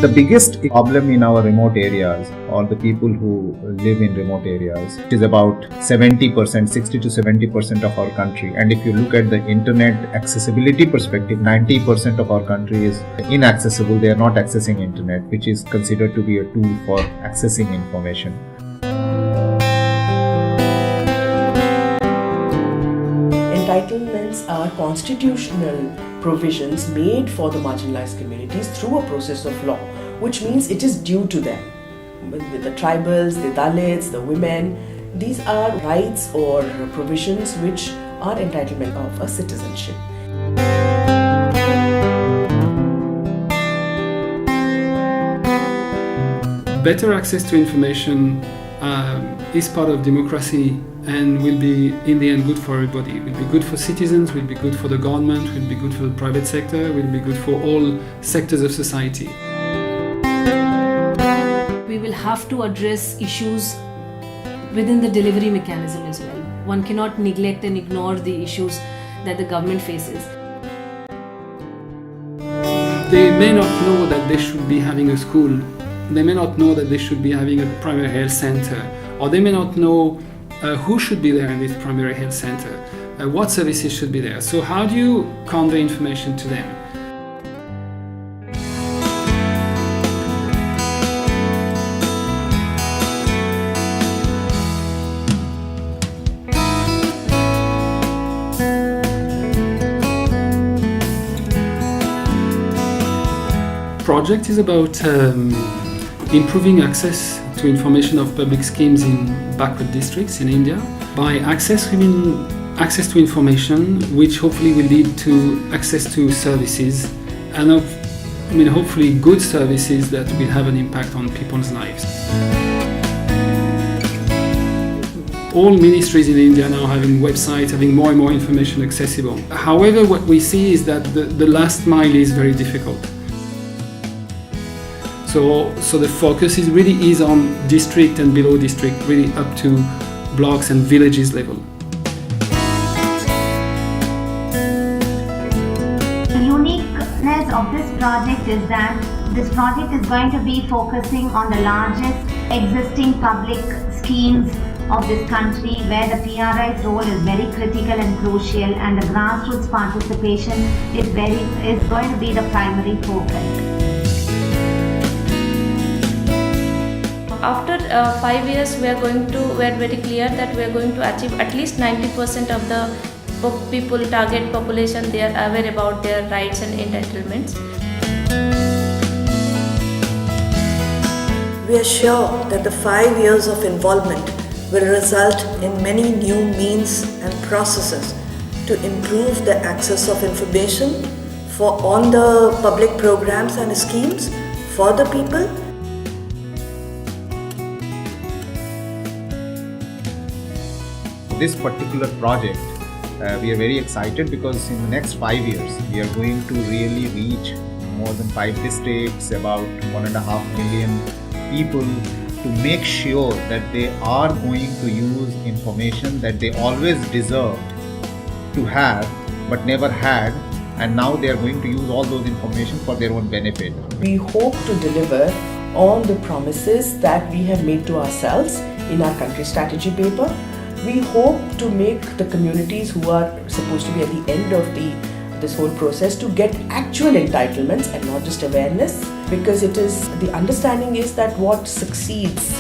The biggest problem in our remote areas, or the people who live in remote areas, is about 70%, 60 to 70% of our country. And if you look at the internet accessibility perspective, 90% of our country is inaccessible. They are not accessing internet, which is considered to be a tool for accessing information. Entitlements are constitutional provisions made for the marginalized communities through a process of law, which means it is due to them. The tribals, the Dalits, the women, these are rights or provisions which are entitlement of a citizenship. Better access to information is part of democracy and will be, in the end, good for everybody. It will be good for citizens, will be good for the government, will be good for the private sector, will be good for all sectors of society. We will have to address issues within the delivery mechanism as well. One cannot neglect and ignore the issues that the government faces. They may not know that they should be having a school. They may not know that they should be having a primary health center, or they may not know who should be there in this primary health center, what services should be there. So how do you convey information to them? Project is about improving access to information of public schemes in backward districts in India. By access, we mean access to information, which hopefully will lead to access to services, and hopefully good services that will have an impact on people's lives. All ministries in India now having websites, having more and more information accessible. However, what we see is that the last mile is very difficult. So the focus is really on district and below district, really up to blocks and villages level. The uniqueness of this project is that this project is going to be focusing on the largest existing public schemes of this country, where the PRI's role is very critical and crucial, and the grassroots participation is going to be the primary focus. After 5 years, we are very clear that we are going to achieve at least 90% of the people, target population, they are aware about their rights and entitlements. We are sure that the 5 years of involvement will result in many new means and processes to improve the access of information on the public programs and schemes for the people. This particular project, we are very excited because in the next 5 years, we are going to really reach more than 5 districts, about 1.5 million people, to make sure that they are going to use information that they always deserved to have but never had, and now they are going to use all those information for their own benefit. We hope to deliver on the promises that we have made to ourselves in our country strategy paper. We hope to make the communities who are supposed to be at the end of this whole process to get actual entitlements and not just awareness, because the understanding is that what succeeds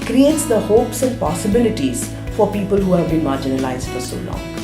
creates the hopes and possibilities for people who have been marginalized for so long.